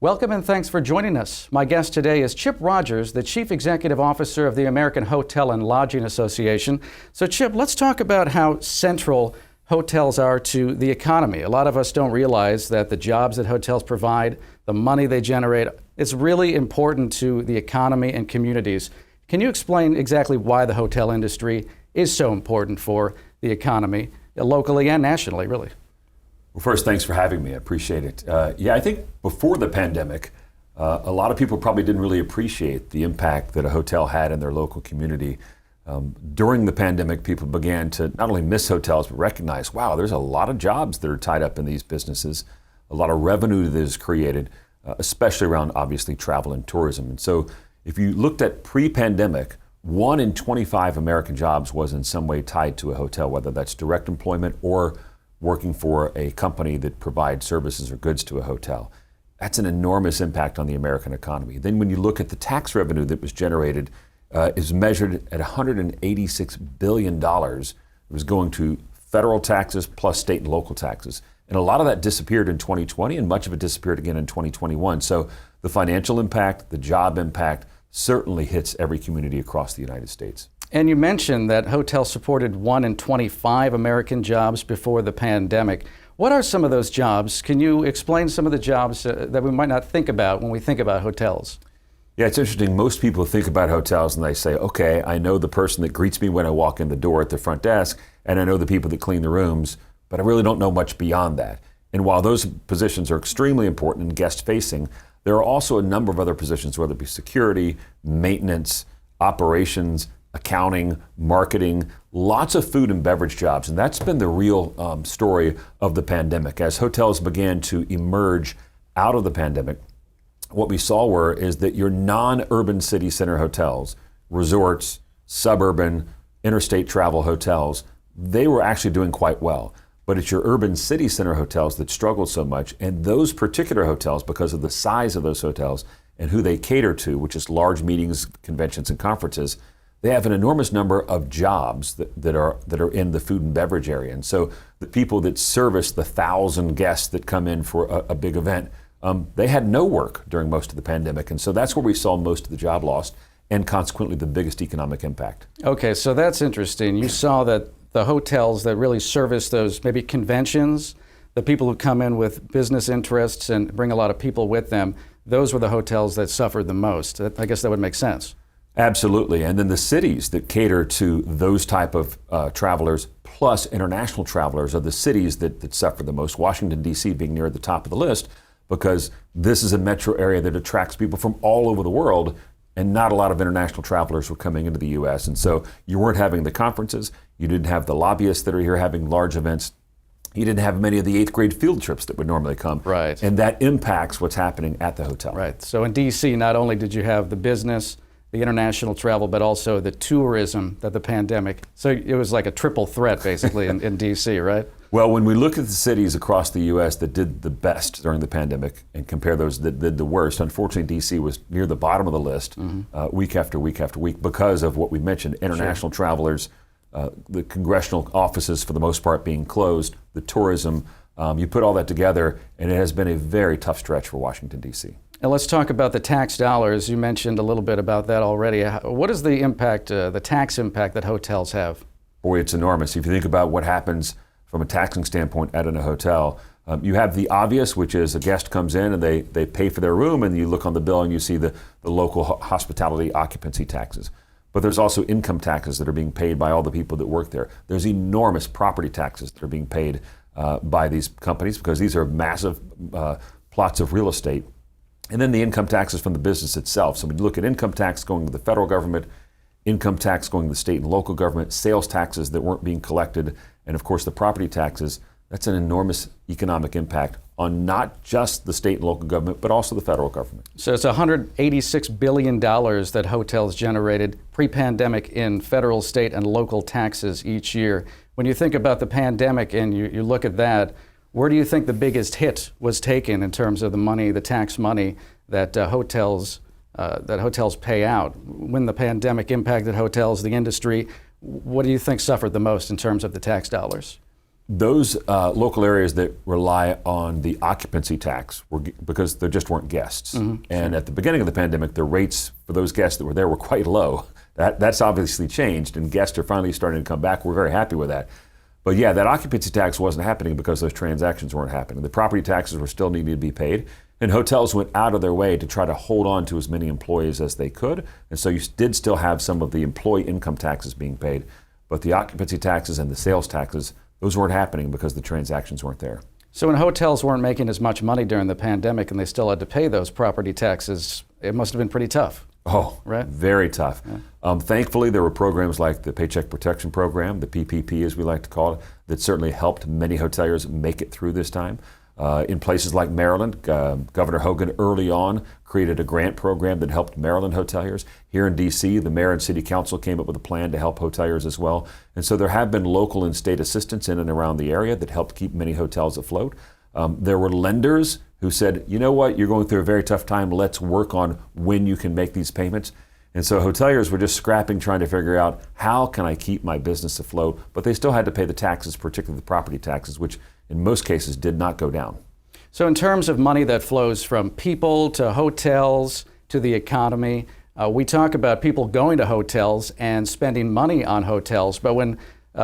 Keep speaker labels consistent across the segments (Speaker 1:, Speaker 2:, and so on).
Speaker 1: Welcome and thanks for joining us. My guest today is Chip Rogers, the Chief Executive Officer of the American Hotel and Lodging Association. So Chip, let's talk about how central hotels are to the economy. A lot of us don't realize that the jobs that hotels provide, the money they generate, it's really important to the economy and communities. Can you explain exactly why the hotel industry is so important for the economy, locally and nationally, really?
Speaker 2: Well, first, thanks for having me. I appreciate it. I think before the pandemic, a lot of people probably didn't really appreciate the impact that a hotel had in their local community. During the pandemic, people began to not only miss hotels, but recognize, wow, there's a lot of jobs that are tied up in these businesses, a lot of revenue that is created, especially around, obviously, travel and tourism. And so if you looked at pre-pandemic, 1 in 25 American jobs was in some way tied to a hotel, whether that's direct employment or working for a company that provides services or goods to a hotel. That's an enormous impact on the American economy. Then when you look at the tax revenue that was generated, is measured at $186 billion. It was going to federal taxes plus state and local taxes. And a lot of that disappeared in 2020, and much of it disappeared again in 2021. So the financial impact, the job impact, certainly hits every community across the United States.
Speaker 1: And you mentioned that hotels supported 1 in 25 American jobs before the pandemic. What are some of those jobs? Can you explain some of the jobs that we might not think about when we think about hotels?
Speaker 2: Yeah, it's interesting. Most people think about hotels and they say, okay, I know the person that greets me when I walk in the door at the front desk, and I know the people that clean the rooms, but I really don't know much beyond that. And while those positions are extremely important and guest-facing, there are also a number of other positions, whether it be security, maintenance, operations, accounting, marketing, lots of food and beverage jobs. And that's been the real story of the pandemic. As hotels began to emerge out of the pandemic, what we saw is that your non-urban city center hotels, resorts, suburban, interstate travel hotels, they were actually doing quite well. But it's your urban city center hotels that struggled so much. And those particular hotels, because of the size of those hotels and who they cater to, which is large meetings, conventions, and conferences, they have an enormous number of jobs that are in the food and beverage area. And so the people that service the 1,000 guests that come in for a big event, they had no work during most of the pandemic. And so that's where we saw most of the job loss and consequently the biggest economic impact.
Speaker 1: Okay, so that's interesting. You saw that the hotels that really service those maybe conventions, the people who come in with business interests and bring a lot of people with them, those were the hotels that suffered the most. I guess that would make sense.
Speaker 2: Absolutely. And then the cities that cater to those type of travelers plus international travelers are the cities that suffer the most. Washington, D.C. being near the top of the list because this is a metro area that attracts people from all over the world, and not a lot of international travelers were coming into the U.S. And so you weren't having the conferences, you didn't have the lobbyists that are here having large events, you didn't have many of the 8th grade field trips that would normally come.
Speaker 1: Right.
Speaker 2: And that impacts what's happening at the hotel.
Speaker 1: Right. So in D.C., not only did you have the business, the international travel, but also the tourism that the pandemic. So it was like a triple threat, basically, in D.C., right?
Speaker 2: Well, when we look at the cities across the U.S. that did the best during the pandemic and compare those that did the worst, unfortunately, D.C. was near the bottom of the list week after week after week because of what we mentioned, international travelers, the congressional offices, for the most part, being closed, the tourism. You put all that together, and it has been a very tough stretch for Washington, D.C.
Speaker 1: And let's talk about the tax dollars. You mentioned a little bit about that already. What is the impact, the tax impact that hotels have?
Speaker 2: Boy, it's enormous. If you think about what happens from a taxing standpoint in a hotel, you have the obvious, which is a guest comes in and they pay for their room, and you look on the bill and you see the local hospitality occupancy taxes. But there's also income taxes that are being paid by all the people that work there. There's enormous property taxes that are being paid by these companies because these are massive plots of real estate. And then the income taxes from the business itself. So when you look at income tax going to the federal government, income tax going to the state and local government, sales taxes that weren't being collected, and of course the property taxes, that's an enormous economic impact on not just the state and local government, but also the federal government.
Speaker 1: So it's $186 billion that hotels generated pre-pandemic in federal, state, and local taxes each year. When you think about the pandemic and you look at that, where do you think the biggest hit was taken in terms of the money, the tax money that hotels pay out? When the pandemic impacted hotels, the industry, what do you think suffered the most in terms of the tax dollars?
Speaker 2: those local areas that rely on the occupancy tax because there just weren't guests. And at the beginning of the pandemic, the rates for those guests that were there were quite low. That's obviously changed, and guests are finally starting to come back. We're very happy with that. But yeah, that occupancy tax wasn't happening because those transactions weren't happening. The property taxes were still needing to be paid, and hotels went out of their way to try to hold on to as many employees as they could. And so you did still have some of the employee income taxes being paid, but the occupancy taxes and the sales taxes, those weren't happening because the transactions weren't there.
Speaker 1: So when hotels weren't making as much money during the pandemic and they still had to pay those property taxes, it must have been pretty tough.
Speaker 2: Oh,
Speaker 1: right?
Speaker 2: Very tough.
Speaker 1: Yeah.
Speaker 2: Thankfully, there were programs like the Paycheck Protection Program, the PPP as we like to call it, that certainly helped many hoteliers make it through this time. In places like Maryland, Governor Hogan early on created a grant program that helped Maryland hoteliers. Here in D.C., the mayor and city council came up with a plan to help hoteliers as well. And so there have been local and state assistance in and around the area that helped keep many hotels afloat. There were lenders who said, you know what, you're going through a very tough time, let's work on when you can make these payments. And so hoteliers were just scrapping, trying to figure out, how can I keep my business afloat? But they still had to pay the taxes, particularly the property taxes, which in most cases did not go down.
Speaker 1: So in terms of money that flows from people to hotels to the economy, we talk about people going to hotels and spending money on hotels, but when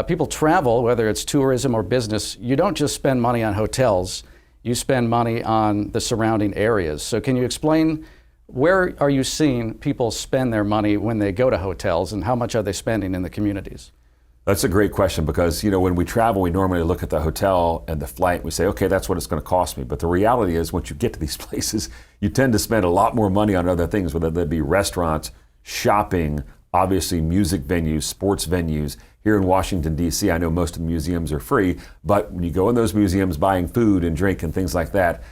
Speaker 1: people travel, whether it's tourism or business, you don't just spend money on hotels, you spend money on the surrounding areas. So can you explain, where are you seeing people spend their money when they go to hotels, and how much are they spending in the communities?
Speaker 2: That's a great question, because when we travel, we normally look at the hotel and the flight and we say, okay, that's what it's going to cost me. But the reality is, once you get to these places, you tend to spend a lot more money on other things, whether they be restaurants, shopping, obviously music venues, sports venues. Here in Washington, D.C., I know most of the museums are free, but when you go in those museums buying food and drink and things like that,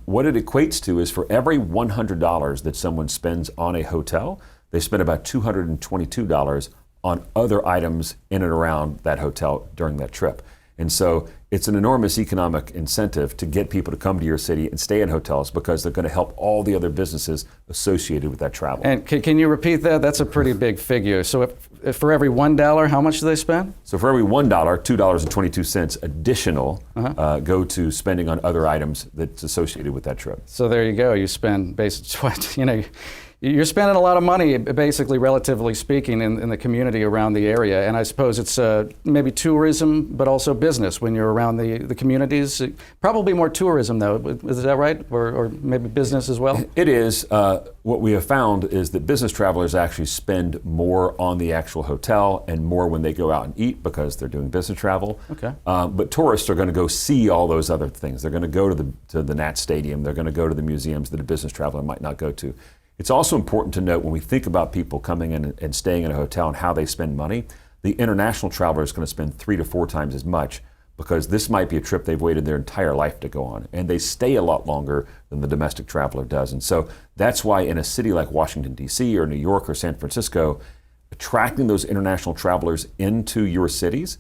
Speaker 2: what it equates to is, for every $100 that someone spends on a hotel, they spend about $222 on other items in and around that hotel during that trip. And so it's an enormous economic incentive to get people to come to your city and stay in hotels, because they're going to help all the other businesses associated with that travel.
Speaker 1: And can you repeat that? That's a pretty big figure. So if for every $1, how much do they spend?
Speaker 2: So for every $1, $2.22 additional go to spending on other items that's associated with that trip.
Speaker 1: So there you go. You spend basically, you're spending a lot of money, basically, relatively speaking, in the community around the area. And I suppose it's maybe tourism, but also business when you're around the communities. Probably more tourism, though. Is that right? Or maybe business as well? It
Speaker 2: is. What we have found is that business travelers actually spend more on the actual hotel and more when they go out and eat, because they're doing business travel.
Speaker 1: Okay.
Speaker 2: But tourists are going to go see all those other things. They're going to go to the Nat Stadium. They're going to go to the museums that a business traveler might not go to. It's also important to note, when we think about people coming in and staying in a hotel and how they spend money, the international traveler is going to spend 3 to 4 times as much, because this might be a trip they've waited their entire life to go on, and they stay a lot longer than the domestic traveler does. And so that's why in a city like Washington, D.C. or New York or San Francisco, attracting those international travelers into your cities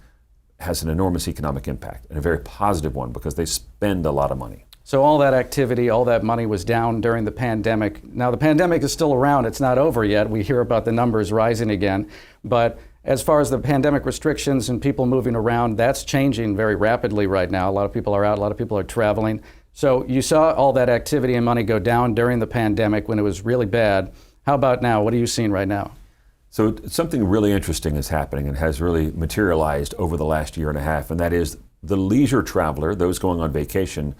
Speaker 2: has an enormous economic impact, and a very positive one, because they spend a lot of money.
Speaker 1: So all that activity, all that money was down during the pandemic. Now the pandemic is still around, it's not over yet. We hear about the numbers rising again. But as far as the pandemic restrictions and people moving around, that's changing very rapidly right now. A lot of people are out, a lot of people are traveling. So you saw all that activity and money go down during the pandemic when it was really bad. How about now? What are you seeing right now?
Speaker 2: So something really interesting is happening and has really materialized over the last year and a half, and that is the leisure traveler, those going on vacation,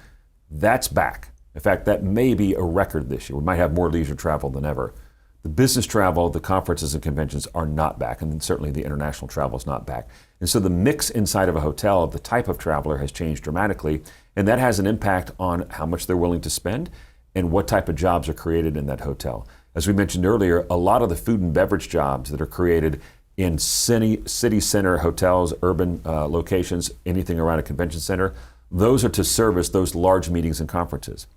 Speaker 2: that's back. In fact, that may be a record this year. We might have more leisure travel than ever. The business travel, the conferences and conventions are not back, and certainly the international travel is not back. And so the mix inside of a hotel of the type of traveler has changed dramatically, and that has an impact on how much they're willing to spend and what type of jobs are created in that hotel. As we mentioned earlier, a lot of the food and beverage jobs that are created in city center hotels, urban locations, anything around a convention center, those are to service those large meetings and conferences.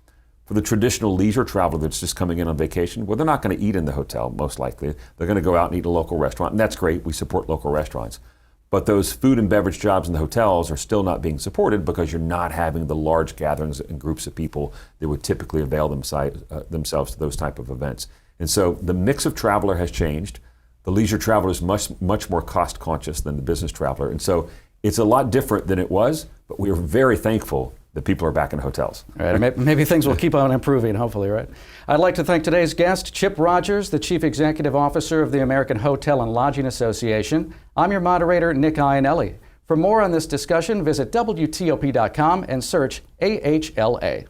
Speaker 2: For the traditional leisure traveler that's just coming in on vacation, well, they're not going to eat in the hotel, most likely. They're going to go out and eat in a local restaurant, and that's great. We support local restaurants. But those food and beverage jobs in the hotels are still not being supported, because you're not having the large gatherings and groups of people that would typically avail themselves to those type of events. And so the mix of traveler has changed. The leisure traveler is much more cost conscious than the business traveler. And so It's a lot different than it was, but we are very thankful that people are back in hotels.
Speaker 1: Right, maybe things will keep on improving, hopefully, right? I'd like to thank today's guest, Chip Rogers, the Chief Executive Officer of the American Hotel and Lodging Association. I'm your moderator, Nick Iannelli. For more on this discussion, visit WTOP.com and search AHLA.